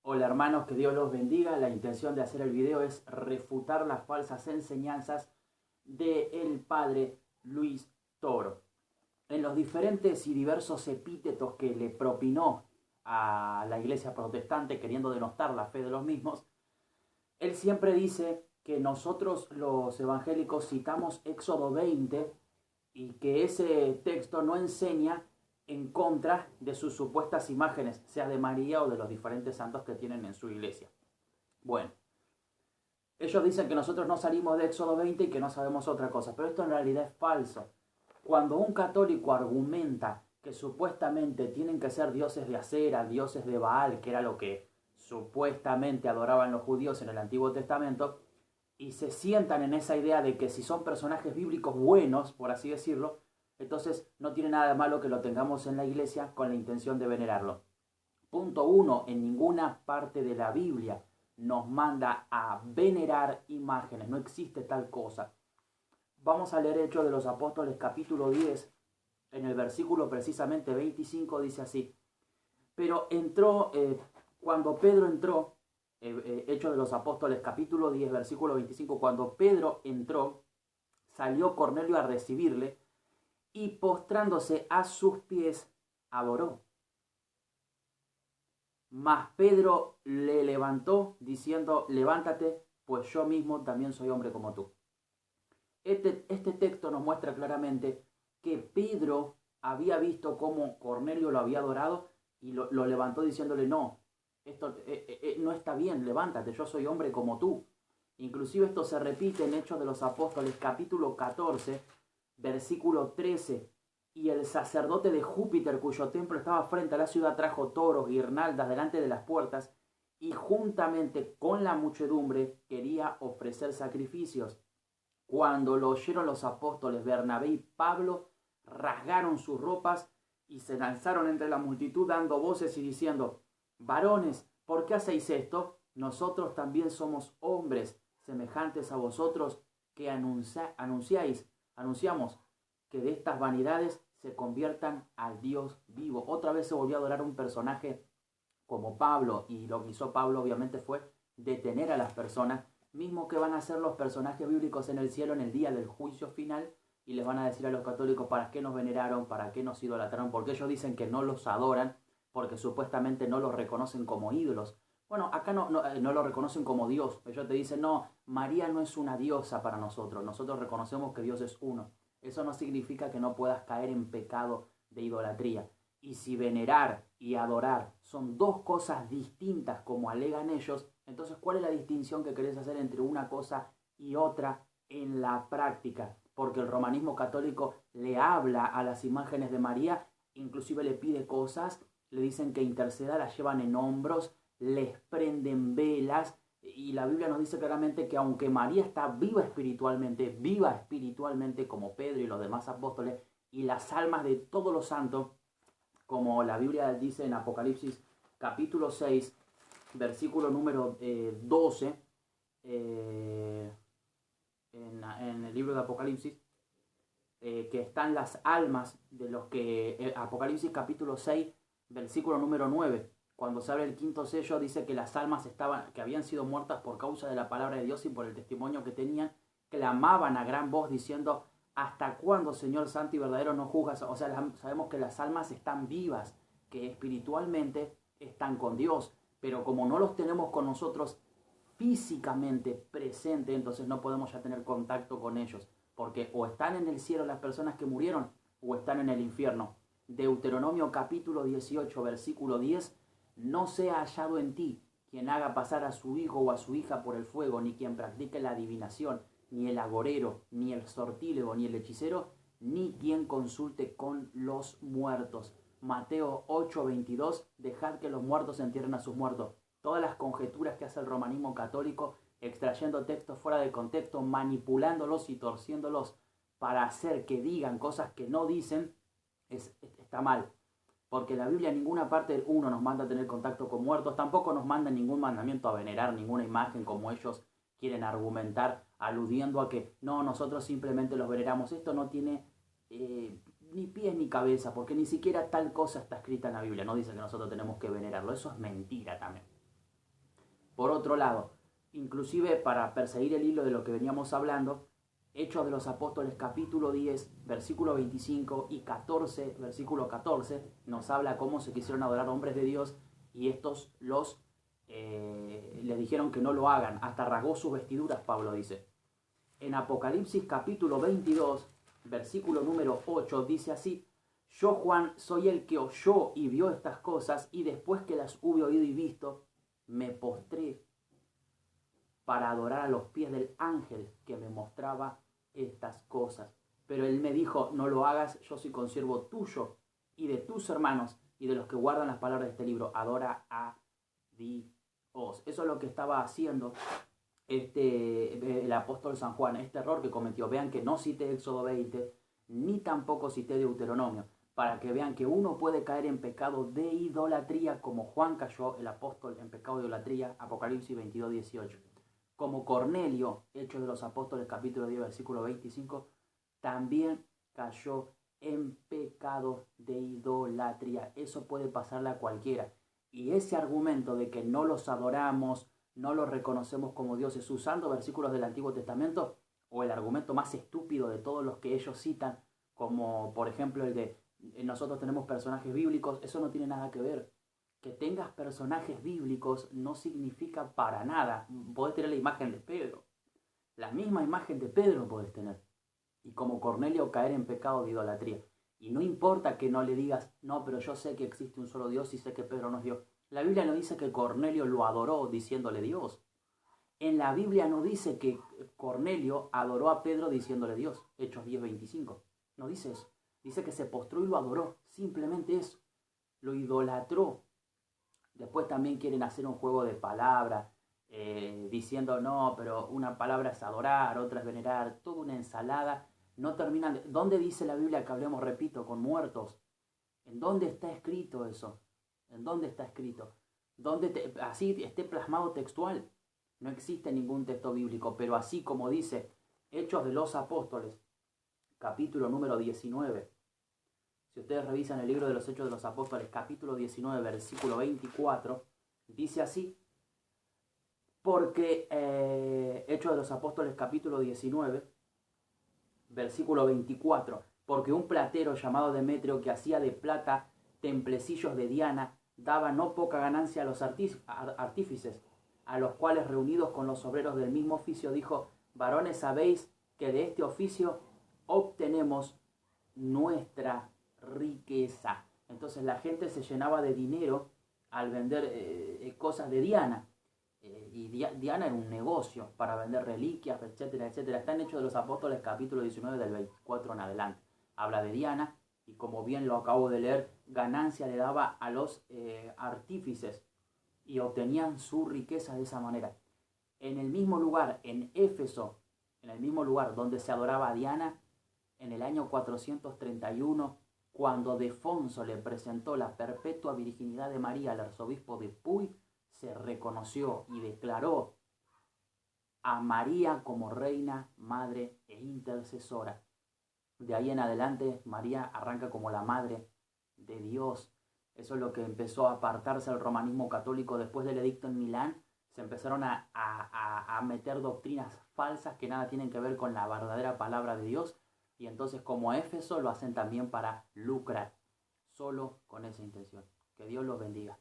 Hola hermanos, que Dios los bendiga. La intención de hacer el video es refutar las falsas enseñanzas del padre Luis Toro. En los diferentes y diversos epítetos que le propinó a la iglesia protestante queriendo denostar la fe de los mismos, él siempre dice que nosotros los evangélicos citamos Éxodo 20 y que ese texto no enseña en contra de sus supuestas imágenes, sea de María o de los diferentes santos que tienen en su iglesia. Bueno, ellos dicen que nosotros no salimos de Éxodo 20 y que no sabemos otra cosa, pero esto en realidad es falso. Cuando un católico argumenta que supuestamente tienen que ser dioses de Acera, dioses de Baal, que era lo que supuestamente adoraban los judíos en el Antiguo Testamento, y se sientan en esa idea de que si son personajes bíblicos buenos, por así decirlo, entonces no tiene nada de malo que lo tengamos en la iglesia con la intención de venerarlo. Punto uno, en ninguna parte de la Biblia nos manda a venerar imágenes, no existe tal cosa. Vamos a leer Hechos de los Apóstoles capítulo 10, en el versículo precisamente 25 dice así: pero cuando Pedro entró, Hechos de los Apóstoles capítulo 10, versículo 25, cuando Pedro entró, salió Cornelio a recibirle y postrándose a sus pies, adoró. Mas Pedro le levantó diciendo: levántate, pues yo mismo también soy hombre como tú. Este texto nos muestra claramente que Pedro había visto cómo Cornelio lo había adorado y lo levantó diciéndole: no, esto no está bien, levántate, yo soy hombre como tú. Inclusive esto se repite en Hechos de los Apóstoles capítulo 14, versículo 13. Y el sacerdote de Júpiter, cuyo templo estaba frente a la ciudad, trajo toros, guirnaldas delante de las puertas y juntamente con la muchedumbre quería ofrecer sacrificios. Cuando lo oyeron los apóstoles Bernabé y Pablo, rasgaron sus ropas y se lanzaron entre la multitud dando voces y diciendo: varones, ¿por qué hacéis esto? Nosotros también somos hombres semejantes a vosotros que anunciamos que de estas vanidades se conviertan al Dios vivo. Otra vez se volvió a adorar un personaje como Pablo, y lo que hizo Pablo obviamente fue detener a las personas, mismo que van a ser los personajes bíblicos en el cielo en el día del juicio final, y les van a decir a los católicos para qué nos veneraron, para qué nos idolatraron, porque ellos dicen que no los adoran, porque supuestamente no los reconocen como ídolos. Bueno, acá no lo reconocen como Dios. Ellos te dicen: no, María no es una diosa para nosotros. Nosotros reconocemos que Dios es uno. Eso no significa que no puedas caer en pecado de idolatría. Y si venerar y adorar son dos cosas distintas como alegan ellos, entonces ¿cuál es la distinción que querés hacer entre una cosa y otra en la práctica? Porque el romanismo católico le habla a las imágenes de María, inclusive le pide cosas, le dicen que interceda, las llevan en hombros, les prenden velas, y la Biblia nos dice claramente que aunque María está viva espiritualmente como Pedro y los demás apóstoles, y las almas de todos los santos, como la Biblia dice en Apocalipsis capítulo 6, versículo número 12, en el libro de Apocalipsis, que están las almas de los que... Apocalipsis capítulo 6, versículo número 9. Cuando se abre el quinto sello dice que las almas que habían sido muertas por causa de la palabra de Dios y por el testimonio que tenían, clamaban a gran voz diciendo: ¿hasta cuándo, Señor santo y verdadero, no juzgas? O sea, sabemos que las almas están vivas, que espiritualmente están con Dios, pero como no los tenemos con nosotros físicamente presente, entonces no podemos ya tener contacto con ellos, porque o están en el cielo las personas que murieron o están en el infierno. Deuteronomio capítulo 18, versículo 10: no sea hallado en ti quien haga pasar a su hijo o a su hija por el fuego, ni quien practique la adivinación, ni el agorero, ni el sortílego, ni el hechicero, ni quien consulte con los muertos. Mateo 8:22: dejad que los muertos entierren a sus muertos. Todas las conjeturas que hace el romanismo católico, extrayendo textos fuera de contexto, manipulándolos y torciéndolos para hacer que digan cosas que no dicen, está mal. Porque la Biblia en ninguna parte del 1 nos manda a tener contacto con muertos, tampoco nos manda ningún mandamiento a venerar ninguna imagen como ellos quieren argumentar, aludiendo a que no, nosotros simplemente los veneramos. Esto no tiene ni pies ni cabeza, porque ni siquiera tal cosa está escrita en la Biblia. No dice que nosotros tenemos que venerarlo. Eso es mentira también. Por otro lado, inclusive para perseguir el hilo de lo que veníamos hablando, Hechos de los Apóstoles capítulo 10, versículo 25 y 14, versículo 14, nos habla cómo se quisieron adorar hombres de Dios y estos les dijeron que no lo hagan. Hasta rasgó sus vestiduras, Pablo dice. En Apocalipsis capítulo 22, versículo número 8, dice así: yo, Juan, soy el que oyó y vio estas cosas, y después que las hube oído y visto, me postré para adorar a los pies del ángel que me mostraba estas cosas. Pero él me dijo: no lo hagas, yo soy consiervo tuyo y de tus hermanos y de los que guardan las palabras de este libro. Adora a Dios. Eso es lo que estaba haciendo el apóstol San Juan, este error que cometió. Vean que no cité Éxodo 20, ni tampoco cité Deuteronomio, para que vean que uno puede caer en pecado de idolatría, como Juan cayó, el apóstol, en pecado de idolatría, Apocalipsis 22, 18. Como Cornelio, Hechos de los Apóstoles, capítulo 10, versículo 25, también cayó en pecado de idolatría. Eso puede pasarle a cualquiera. Y ese argumento de que no los adoramos, no los reconocemos como dioses, usando versículos del Antiguo Testamento, o el argumento más estúpido de todos los que ellos citan, como por ejemplo el de nosotros tenemos personajes bíblicos, eso no tiene nada que ver. Que tengas personajes bíblicos no significa para nada. Podés tener la imagen de Pedro, la misma imagen de Pedro podés tener, y como Cornelio caer en pecado de idolatría. Y no importa que no le digas: no, pero yo sé que existe un solo Dios y sé que Pedro no es Dios. La Biblia no dice que Cornelio lo adoró diciéndole Dios. En la Biblia no dice que Cornelio adoró a Pedro diciéndole Dios. Hechos 10:25. No dice eso. Dice que se postró y lo adoró. Simplemente eso. Lo idolatró. Después también quieren hacer un juego de palabras, diciendo: no, pero una palabra es adorar, otra es venerar. Toda una ensalada. No terminan de... ¿Dónde dice la Biblia que hablemos, repito, con muertos? ¿En dónde está escrito eso? ¿En dónde está escrito? Así esté plasmado textual. No existe ningún texto bíblico, pero así como dice Hechos de los Apóstoles, capítulo número 19. Si ustedes revisan el libro de los Hechos de los Apóstoles, capítulo 19, versículo 24, dice así: porque Hechos de los Apóstoles, capítulo 19, versículo 24, porque un platero llamado Demetrio, que hacía de plata templecillos de Diana, daba no poca ganancia a los artífices, a los cuales, reunidos con los obreros del mismo oficio, dijo: varones, sabéis que de este oficio obtenemos nuestra riqueza. Entonces la gente se llenaba de dinero al vender cosas de Diana. Y Diana era un negocio para vender reliquias, etcétera, etcétera. Está en Hechos de los Apóstoles, capítulo 19, del 24 en adelante. Habla de Diana, y como bien lo acabo de leer, ganancia le daba a los artífices, y obtenían su riqueza de esa manera. En el mismo lugar, en Éfeso, en el mismo lugar donde se adoraba a Diana, en el año 431, cuando Defonso le presentó la perpetua virginidad de María al arzobispo de Puy, se reconoció y declaró a María como reina, madre e intercesora. De ahí en adelante, María arranca como la madre de Dios. Eso es lo que empezó a apartarse al romanismo católico después del edicto en Milán. Se empezaron a meter doctrinas falsas que nada tienen que ver con la verdadera palabra de Dios. Y entonces, como Éfeso, lo hacen también para lucrar, solo con esa intención. Que Dios los bendiga.